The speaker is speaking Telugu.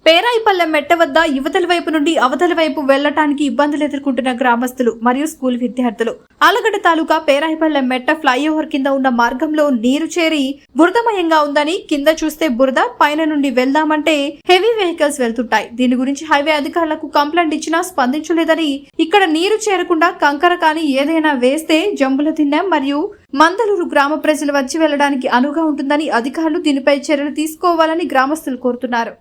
పేరాయిపల్లె మెట్ట వద్ద యువతల వైపు నుండి అవతల వైపు వెళ్లటానికి ఇబ్బందులు ఎదుర్కొంటున్న గ్రామస్తులు మరియు స్కూల్ విద్యార్థులు. ఆలగడ్డ తాలూకా పేరాయిపల్లె మెట్ట ఫ్లైఓవర్ కింద ఉన్న మార్గంలో నీరు చేరి బురదమయంగా ఉందని, కింద చూస్తే బురద, పైన నుండి వెళ్దామంటే హెవీ వెహికల్స్ వెళ్తుంటాయి. దీని గురించి హైవే అధికారులకు కంప్లైంట్ ఇచ్చినా స్పందించలేదని, ఇక్కడ నీరు చేరకుండా కంకర కానీ ఏదైనా వేస్తే జంబుల తిన్నెం మరియు మందలూరు గ్రామ ప్రజలు వచ్చి వెళ్లడానికి అనువుగా ఉంటుందని అధికారులు దీనిపై చర్యలు తీసుకోవాలని గ్రామస్తులు కోరుతున్నారు.